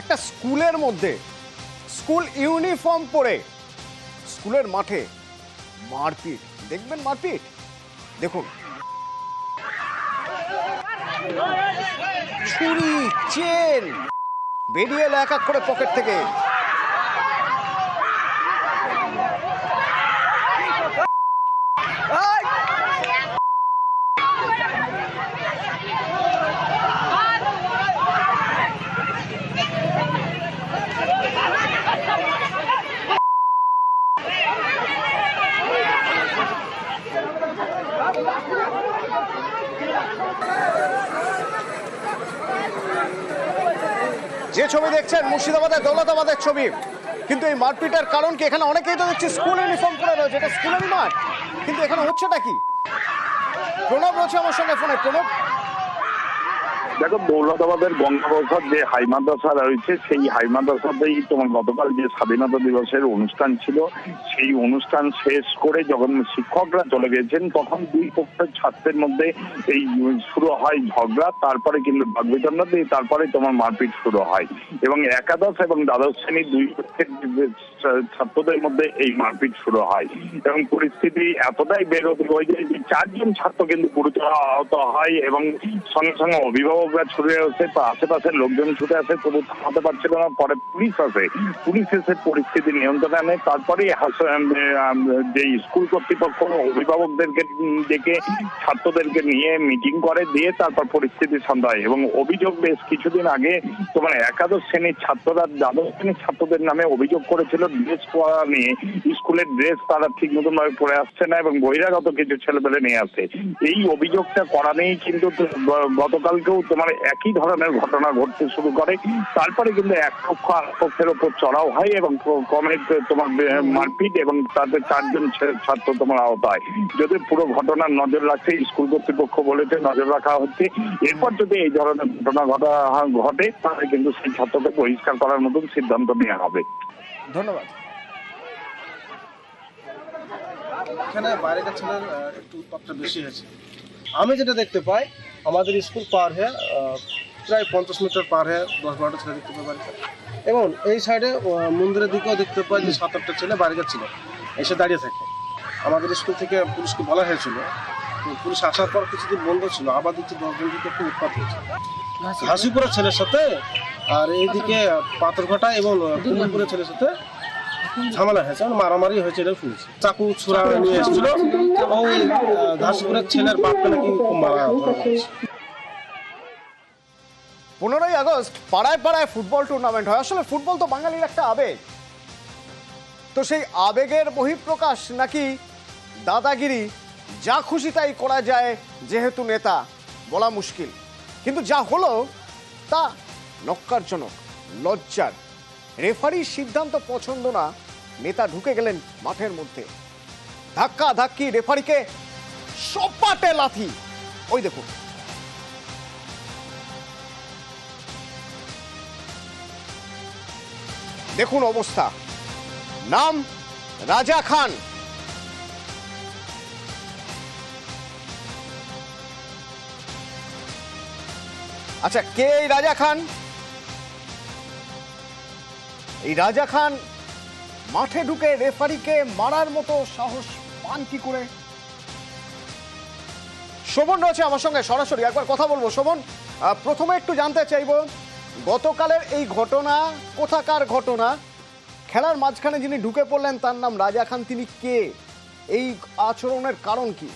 একটা স্কুলের মধ্যে স্কুল ইউনিফর্ম পরে স্কুলের মাঠে মারপিট, দেখবেন মারপিট, দেখুন ছুরি চেন বেরিয়ে এলো এক এক করে পকেট থেকে। যে ছবি দেখছেন মুর্শিদাবাদের দৌলতাবাদের ছবি, কিন্তু এই মারপিটের কারণ কি? এখানে অনেকেই তো দেখছি স্কুল ইউনিফর্ম পরে রয়েছে, এটা স্কুলেরই মাঠ, কিন্তু এখানে হচ্ছেটা কি? প্রণব রয়েছে আমার সঙ্গে ফোনে। প্রণব, দেখো, দৌলতাবাদের গঙ্গাপ্রসাদ যে হাই মাদ্রাসা রয়েছে, সেই হাই মাদ্রাসাতেই তোমার গতকাল যে স্বাধীনতা দিবসের অনুষ্ঠান ছিল, সেই অনুষ্ঠান শেষ করে যখন শিক্ষকরা চলে গেছেন, তখন দুই পক্ষের ছাত্রের মধ্যে এই শুরু হয় ঝগড়া। তারপরে কিন্তু বাগবিতণ্ডা দিয়ে তারপরে তোমার মারপিট শুরু হয় এবং একাদশ এবং দ্বাদশ শ্রেণীর দুই পক্ষের ছাত্রদের মধ্যে এই মারপিট শুরু হয় এবং পরিস্থিতি এতটাই বেগতিক হয়ে যায় যে 4 জন ছাত্র কিন্তু গুরুতর আহত হয় এবং সঙ্গে সঙ্গে অভিভাবক ছুটে আসে, আশেপাশের লোকজন ছুটে আসে, তবু থামাতে পারছিল না। পরে পুলিশ আসে, পুলিশ এসে পরিস্থিতি নিয়ন্ত্রণে আনে। তারপরে যে স্কুল কর্তৃপক্ষ অভিভাবকদেরকে ডেকে ছাত্রদেরকে নিয়ে মিটিং করে, দিয়ে তারপর পরিস্থিতি শান্ত হয় এবং অভিযোগ বেশ কিছুদিন আগে তোমার একাদশ শ্রেণীর ছাত্ররা দ্বাদশ শ্রেণীর ছাত্রদের নামে অভিযোগ করেছিল ড্রেস পরা নিয়ে। স্কুলের ড্রেস তারা ঠিক মতন ভাবে পরে আসছে না এবং বহিরাগত কিছু ছেলেপেলে নিয়ে আসে। এই অভিযোগটা করা নেই কিন্তু গতকালকেও তোমার একই ধরনের ঘটনা ঘটতে শুরু করে। তারপরে কিন্তু এক পক্ষ আরেক পক্ষের ওপর চড়াও হয় এবং ক্রমে তোমার মারপিট এবং তাদের 4 জন ছাত্র তোমার আহত হয়। যদি পুরো ঘটনার নজর রাখতে স্কুল কর্তৃপক্ষ বলেছে নজর রাখা হচ্ছে, এরপর যদি এই ধরনের ঘটনা ঘটে তাহলে কিন্তু সেই ছাত্রকে বহিষ্কার করার মতন সিদ্ধান্ত নেওয়া হবে। ধন্যবাদ। এখানে বাইরেকার ছেলের একটু উৎপাতটা বেশি হয়েছে। আমি যেটা দেখতে পাই, আমাদের স্কুল পার হয়ে প্রায় 50 মিটার পার হয়ে 10-12টা ছেলে দেখতে পাই বাড়িতে, এবং এই সাইডে মন্দিরের দিকেও দেখতে পাই যে 7-8টা ছেলে বাড়িকার ছিল এসে দাঁড়িয়ে থাকে। আমাদের স্কুল থেকে পুলিশকে বলা হয়েছিল, পুলিশ আসার পর কিছুদিন বন্ধ ছিল, আবার দেখছি 10 জন থেকে একটু উৎপাত হয়েছে ঘাসিপুরের ছেলের সাথে, আর এইদিকে পাথরঘাটা এবং কুমুরপুরের ছেলের সাথে ঝামেলা হয়েছে, মারামারি হয়েছে, এটা শুনেছি। চাকু ছুরা নিয়ে এসেছিল, ওই ঘাসপুরের ছেলের বাপকে নাকি মারা হয়েছে। 15ই আগস্ট পাড়ায় পাড়ায় ফুটবল টুর্নামেন্ট হয়। আসলে ফুটবল তো বাঙালির একটা আবেগ, তো সেই আবেগের বহিঃপ্রকাশ নাকি দাদাগিরি, যা খুশি তাই করা যায় যেহেতু নেতা, বলা মুশকিল। কিন্তু যা হলো তা নক্কারজনক, লজ্জার। রেফারির সিদ্ধান্ত পছন্দ না, নেতা ঢুকে গেলেন মাঠের মধ্যে, ধাক্কা ধাক্কি, রেফারিকে সপাটে লাথি। ওই দেখুন, দেখুন অবস্থা। নাম রাজা খান। আচ্ছা, কে এই রাজা খান? এই রাজা খান মাঠে ঢুকে রেফারিকে মারার মতো সাহস পান কি করে? শোভন রয়েছে আমার সঙ্গে সরাসরি, একবার কথা বলবো। শোভন, প্রথমে একটু জানতে চাইবো, গতকালের এই ঘটনা কোথাকার ঘটনা? খেলার মাঝখানে যিনি ঢুকে পড়লেন তার নাম রাজা খান, তিনি কে? এই আচরণের কারণ কি?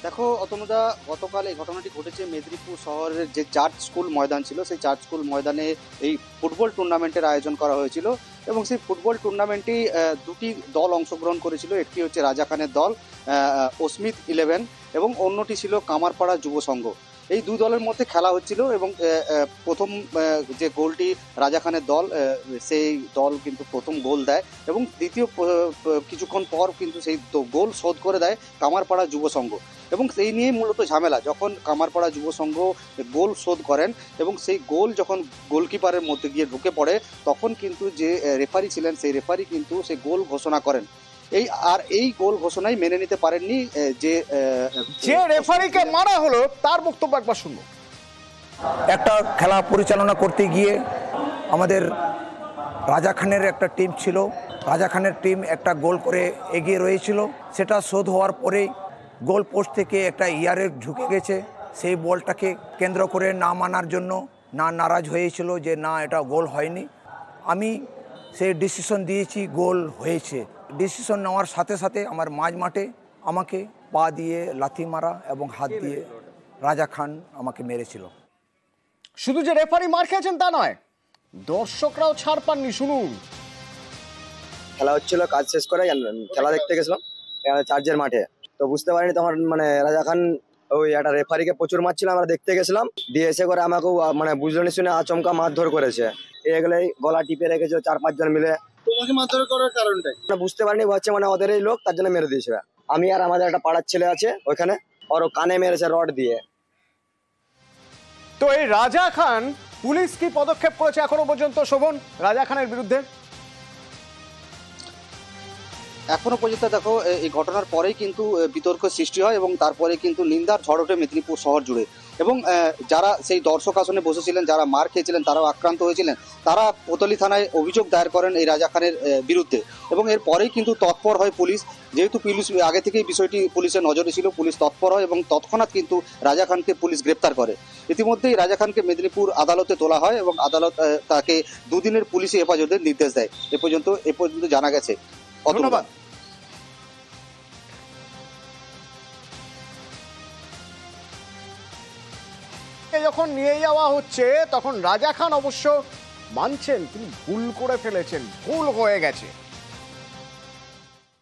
দেখো অতনুদা, গতকাল এই ঘটনাটি ঘটেছে মেদিনীপুর শহরের যে চার্চ স্কুল ময়দান ছিল, সেই চার্চ স্কুল ময়দানে এই ফুটবল টুর্নামেন্টের আয়োজন করা হয়েছিল এবং সেই ফুটবল টুর্নামেন্টে দুটি দল অংশগ্রহণ করেছিল। একটি হচ্ছে রাজা খানের দল অস্মিত 11 এবং অন্যটি ছিল কামারপাড়া যুব সংঘ। এই দুই দলের মধ্যে খেলা হচ্ছিল এবং প্রথম যে গোলটি রাজা খানের দল, সেই দল কিন্তু প্রথম গোল দেয় এবং দ্বিতীয় কিছুক্ষণ পর কিন্তু সেই গোল শোধ করে দেয় কামারপাড়া যুব সংঘ এবং সেই নিয়েই মূলত ঝামেলা। যখন কামারপাড়া যুব সংঘ গোল শোধ করেন এবং সেই গোল যখন গোলকিপারের মধ্যে গিয়ে ঢুকে পড়ে, তখন কিন্তু যে রেফারি ছিলেন সেই রেফারি কিন্তু সেই গোল ঘোষণা করেন। এই গোল ঘোষণাই মেনে নিতে পারেননি যে রেফারিকে মারা হলো, তার বক্তব্য একবার শুনবো। একটা খেলা পরিচালনা করতে গিয়ে আমাদের রাজা খানের একটা টিম ছিল, রাজা খানের টিম একটা গোল করে এগিয়ে রয়েছিল, সেটা শোধ হওয়ার পরেই গোল পোস্ট থেকে একটা ইয়ারে ঢুকে গেছে। সেই বলটাকে কেন্দ্র করে না মানার জন্য নারাজ হয়েছিল যে না এটা গোল হয়নি। আমি সেই ডিসিশন দিয়েছি গোল হয়েছে। ডিসিশন নেওয়ার সাথে সাথে আমার মাঝ মাঠে আমাকে পা দিয়ে লাথি মারা এবং হাত দিয়ে রাজা খান আমাকে মেরেছিল। শুধু যে রেফারি মার খেয়েছেন তা নয়, দর্শকরাও ছাড় পাননি। শুনুন। খেলা হচ্ছিল, কাজ শেষ করে খেলা দেখতে গেছিলাম চার্জের মাঠে, তো বুঝতে পারিনি তোমার রাজা খান ওই একটা রেফারিকে প্রচুর মারছিল। আমরা দেখতে গেছিলাম, দিয়ে এসে করে আমাকেও বুঝলো শুনে আচমকা মারধর করেছে। এগুলোই গলা টিপে রেখেছে 4-5 জন মিলে। তোমাকে মারধর করার কারণটাই বুঝতে পারিনি, হচ্ছে ওদেরই লোক, তার জন্য মেরে দিয়েছে। আমি আর আমাদের একটা পাড়ার ছেলে আছে ওইখানে, ওর কানে মেরেছে রড দিয়ে। তো এই রাজা খান, পুলিশ কি পদক্ষেপ করেছে এখনো পর্যন্ত শোভন রাজা খানের বিরুদ্ধে? এখনো পর্যন্ত দেখো এই ঘটনার পরেই কিন্তু বিতর্ক সৃষ্টি হয় এবং তারপরে কিন্তু নিন্দার ঝড় ওঠে মেদিনীপুর শহর জুড়ে। এবং যারা সেই দর্শক আসনে বসেছিলেন, যারা মার খেয়েছিলেন, তারাও আক্রান্ত হয়েছিলেন, তারা কোতোয়ালি থানায় অভিযোগ দায়ের করেন এই রাজা খানের বিরুদ্ধে। এবং এর পরেই কিন্তু তৎপর হয় পুলিশ। যেহেতু পুলিশ আগে থেকেই বিষয়টি পুলিশের নজরে ছিল, পুলিশ তৎপর হয় এবং তৎক্ষণাৎ কিন্তু রাজা খানকে পুলিশ গ্রেপ্তার করে। ইতিমধ্যেই রাজা খানকে মেদিনীপুর আদালতে তোলা হয় এবং আদালত তাকে 2 দিনের পুলিশি হেফাজতের নির্দেশ দেয়। এ পর্যন্ত জানা গেছে। ধন্যবাদ। যখন নিয়ে যাওয়া হচ্ছে তখন রাজা খান অবশ্য মানছেন তিনি ভুল করে ফেলেছেন, ভুল হয়ে গেছে।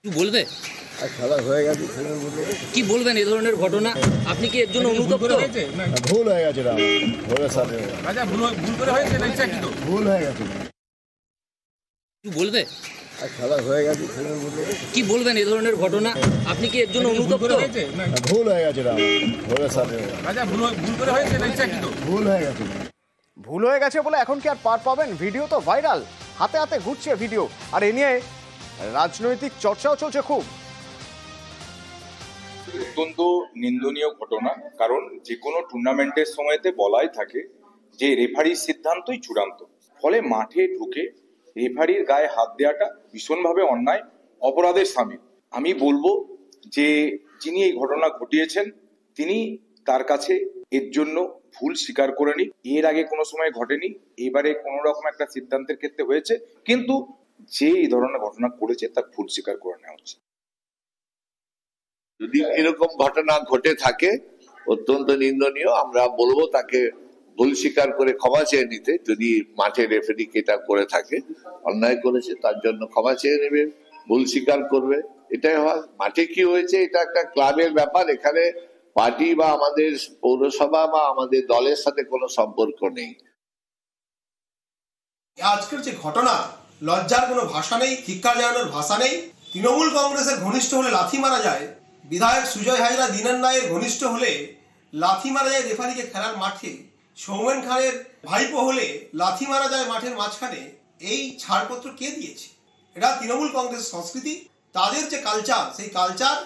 বলবে খেলা হয়ে গেছে, কি বলবেন এই ধরনের ঘটনা? আপনি কি এর জন্য অনুতপ্ত? ভুল হয়ে গেছে, ভুলের সাথে ভুল হয়ে গেছে। বলবে খেলা হয়ে গেছে, কি বলবেন এই ধরনের ঘটনা? আপনি কি এর জন্য অনুতপ্ত? ভুল হয়ে গেছে, ভুলের সাথে ভুল হয়ে গেছে। ভুল হয়ে গেছে বলে এখন কি আর পার পাবেন? ভিডিও তো ভাইরাল, হাতে হাতে ঘুরছে ভিডিও, আর এ নিয়ে রাজনৈতিক চর্চাও চলছে খুব। অত্যন্ত নিন্দনীয় ঘটনা, কারণ যে কোনো টুর্নামেন্টের সময়তে বলাই থাকে যে রেফারির সিদ্ধান্তই চূড়ান্ত। ফলে মাঠে ঢুকে রেফারির গায়ে হাত দেওয়াটা ভীষণভাবে অন্যায়, অপরাধের শামিল। আমি বলবো যে যিনি এই ঘটনা ঘটিয়েছেন তিনি তার কাছে এর জন্য ভুল স্বীকার করে নি। এর আগে কোনো সময় ঘটেনি, এবারে কোনো রকম একটা সিদ্ধান্তের ক্ষেত্রে হয়েছে, কিন্তু যে এই ধরনের ঘটনা করেছে তার ভুল স্বীকার করে নেওয়া হচ্ছে। যদি এরকম ঘটনা ঘটে থাকে অত্যন্ত নিন্দনীয়। আমরা বলবো তাকে ভুল স্বীকার করে ক্ষমা চেয়ে নিতে। যদি মাঠে রেফারি এটা করে থাকে, অন্যায় করেছে, তার জন্য ক্ষমা চেয়ে নেবে, ভুল স্বীকার করবে, এটাই হয়। মাঠে কি হয়েছে এটা একটা ক্লাবের ব্যাপার, এখানে পার্টি বা আমাদের পৌরসভা বা আমাদের দলের সাথে কোনো সম্পর্ক নেই। আজকের যে ঘটনা, লজ্জার কোনো ভাষা নেই, ধিক্কার জানানোর ভাষা নেই। তৃণমূল কংগ্রেসের ঘনিষ্ঠ হলে লাথি মারা যায়, বিধায়ক সুজয় হাজরা দিনান রায়ের ঘনিষ্ঠ হলে লাথি মারা যায় রেফারিকে খেলার মাঠে, সৌমেন খানের ভাইপো হলে লাথি মারা যায় মাঠের মাঝখানে, এই ছাড়পত্র কে দিয়েছে? এটা তৃণমূল কংগ্রেসের সংস্কৃতি, তাদের যে কালচার, সেই কালচার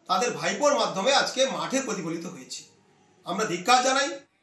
তাদের ভাইপোর মাধ্যমে আজকে মাঠে প্রতিফলিত হয়েছে। আমরা ধিক্কার জানাই।